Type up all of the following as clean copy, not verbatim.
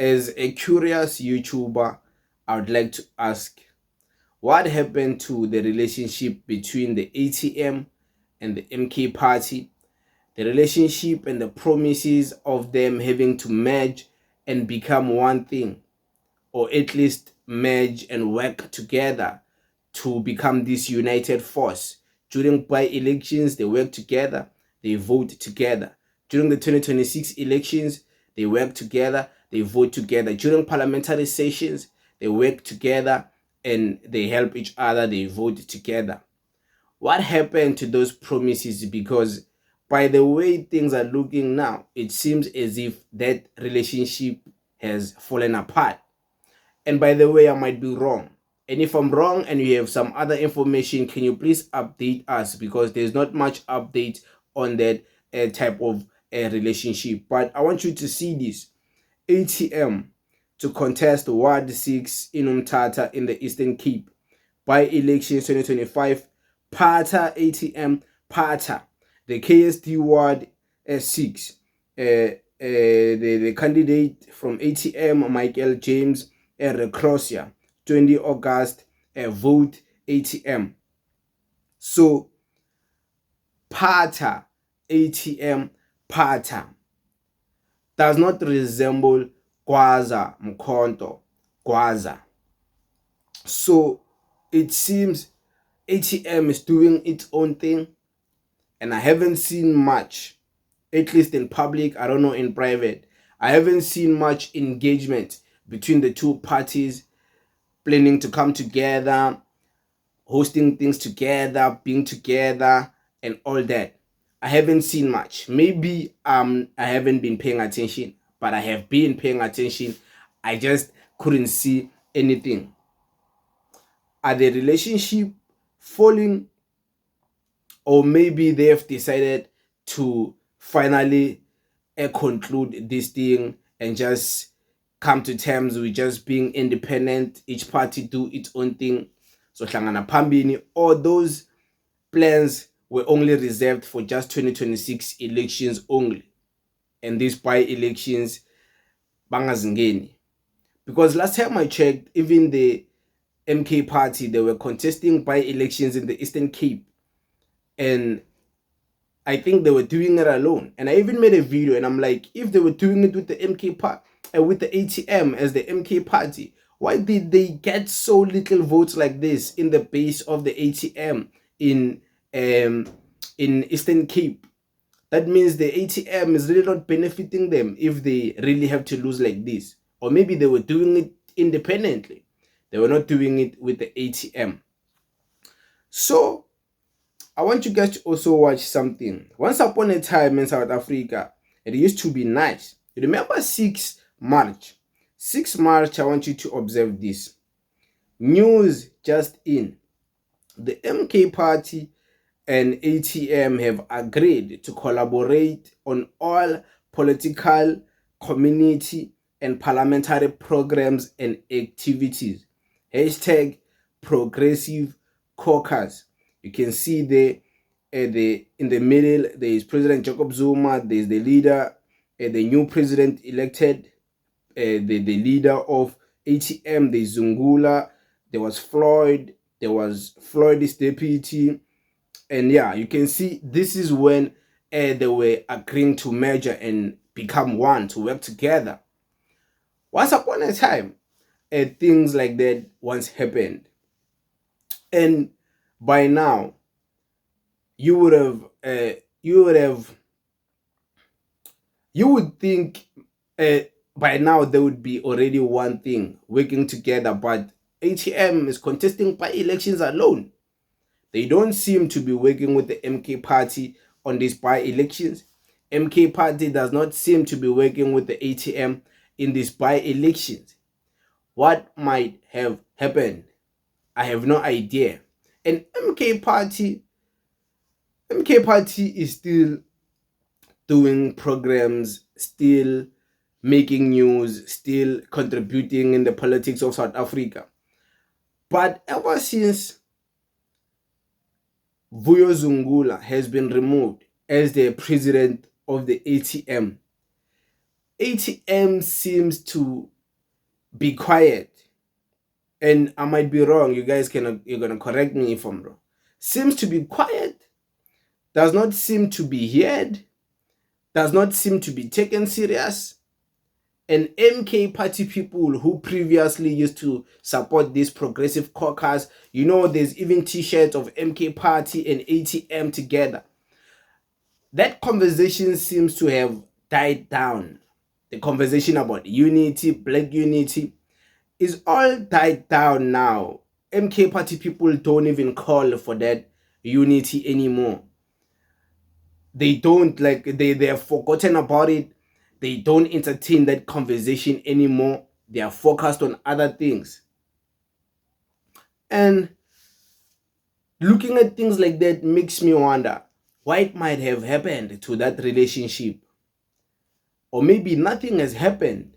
As a curious YouTuber, I would like to ask, what happened to the relationship between the ATM and the MK party? The relationship and the promises of them having to merge and become one thing, or at least merge and work together to become this united force. During by-elections, they work together, they vote together. During the 2026 elections, they work together, they vote together. During parliamentary sessions, they work together and they help each other, they vote together. What happened to those promises? Because by the way things are looking now, it seems as if that relationship has fallen apart. And by the way, I might be wrong. And if I'm wrong and you have some other information, can you please update us? Because there's not much update on that type of relationship. But I want you to see this. ATM to contest Ward 6 in Umtata in the Eastern Cape. By elections 2025, Pata ATM, Pata. The KSD Ward 6. The candidate from ATM, Michael James Recrosia, 20 August, vote ATM. So, Pata, ATM, Pata, does not resemble Gwaza, Mkonto, Gwaza. So, it seems ATM is doing its own thing, and I haven't seen much, at least in public, I don't know in private, I haven't seen much engagement between the two parties planning to come together, hosting things together, being together, and all that. I haven't seen much. Maybe I haven't been paying attention, but I have been paying attention. I just couldn't see anything. Are the relationship falling, or maybe they have decided to finally conclude this thing and just come to terms with just being independent, each party do its own thing? So hlangana phambili, or those plans were only reserved for just 2026 elections only, and these by-elections bangazingeni? Because last time I checked, even the MK party, they were contesting by-elections in the Eastern Cape, and I think they were doing it alone. And I even made a video and I'm like, if they were doing it with the MK party, with the ATM as the MK party, why did they get so little votes like this in the base of the ATM in Eastern Cape? That means the ATM is really not benefiting them if they really have to lose like this. Or maybe they were doing it independently. They were not doing it with the ATM. So I want you guys to also watch something. Once upon a time in South Africa, it used to be nice. You remember 6 March? 6 March, I want you to observe this. News just in. The MK party and ATM have agreed to collaborate on all political, community, and parliamentary programs and activities. Hashtag progressive caucus. You can see there in the middle, there is President Jacob Zuma, there is the leader, the new president elected, the leader of ATM, the Zungula, there was Floyd, there was Floyd's deputy, and yeah, you can see this is when they were agreeing to merger and become one, to work together. Once upon a time, things like that once happened, and by now, you would think by now there would be already one thing working together, but ATM is contesting by elections alone. They don't seem to be working with the MK party on these by-elections. MK party does not seem to be working with the ATM in these by-elections. What might have happened? I have no idea. And MK party is still doing programs, still making news, still contributing in the politics of South Africa. But ever since Vuyo Zungula has been removed as the president of the ATM, ATM seems to be quiet, and I might be wrong. You guys you're gonna correct me if I'm wrong. Seems to be quiet, does not seem to be heard, does not seem to be taken serious. And MK party people who previously used to support this progressive caucus, there's even t-shirts of MK party and ATM together. That conversation seems to have died down. The conversation about unity, black unity, is all died down now. MK party people don't even call for that unity anymore. They don't, they have forgotten about it. They don't entertain that conversation anymore. They are focused on other things. And looking at things like that makes me wonder what might have happened to that relationship. Or maybe nothing has happened.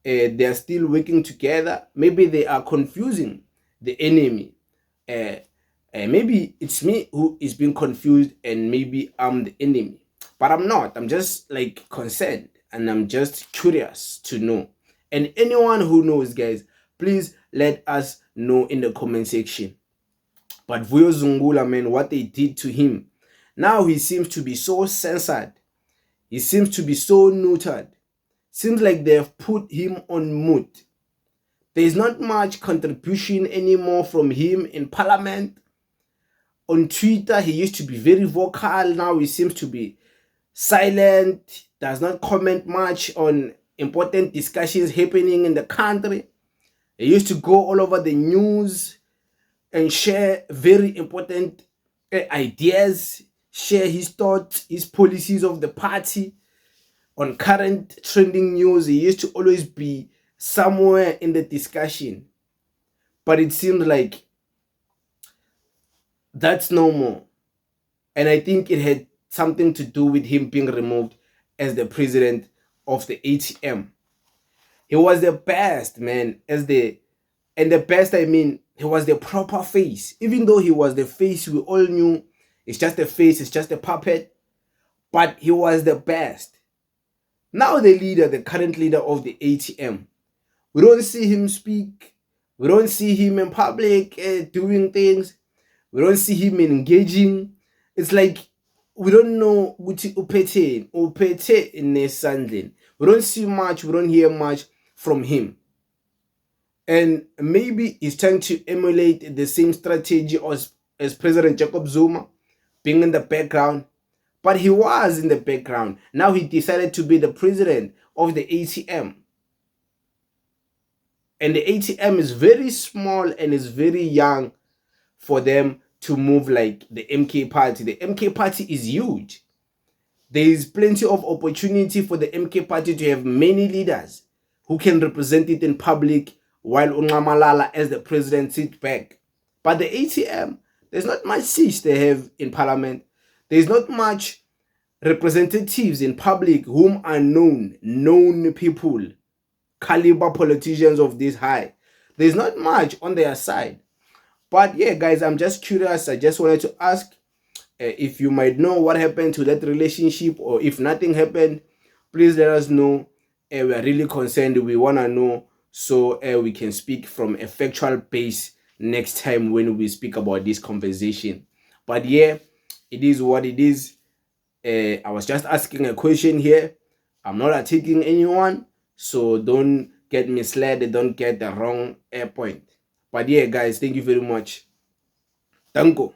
They are still working together. Maybe they are confusing the enemy. Maybe it's me who is being confused, and maybe I'm the enemy. But I'm not. I'm just concerned, and I'm just curious to know. And anyone who knows, guys, please let us know in the comment section. But Vuyo Zungula, man, what they did to him. Now he seems to be so censored. He seems to be so neutered. Seems like they have put him on mute. There is not much contribution anymore from him in parliament. On Twitter, he used to be very vocal. Now he seems to be silent, does not comment much on important discussions happening in the country. He used to go all over the news and share very important ideas, share his thoughts, his policies of the party. On current trending news, he used to always be somewhere in the discussion. But it seems like that's no more. And I think it had something to do with him being removed as the president of the ATM. He was the best, man, and the best, I mean, he was the proper face. Even though he was the face we all knew, it's just a face, it's just a puppet, but he was the best. Now the current leader of the ATM, we don't see him speak. We don't see him in public doing things. We don't see him engaging. It's like we don't know ukuthi uphethe nesandleni. We don't see much. We don't hear much from him. And maybe he's trying to emulate the same strategy as President Jacob Zuma, being in the background. But he was in the background. Now he decided to be the president of the ATM. And the ATM is very small and is very young for them to move like the MK party. The MK party is huge. There is plenty of opportunity for the MK party to have many leaders who can represent it in public while Ungamalala as the president sits back. But the ATM, there's not much seats they have in parliament. There's not much representatives in public whom are known people, caliber politicians of this high. There's not much on their side. But yeah, guys, I'm just curious. I just wanted to ask if you might know what happened to that relationship, or if nothing happened, please let us know. We are really concerned. We want to know, so we can speak from a factual base next time when we speak about this conversation. But yeah, it is what it is. I was just asking a question here. I'm not attacking anyone, so don't get misled. Don't get the wrong point. But yeah, guys, thank you very much. Thank you.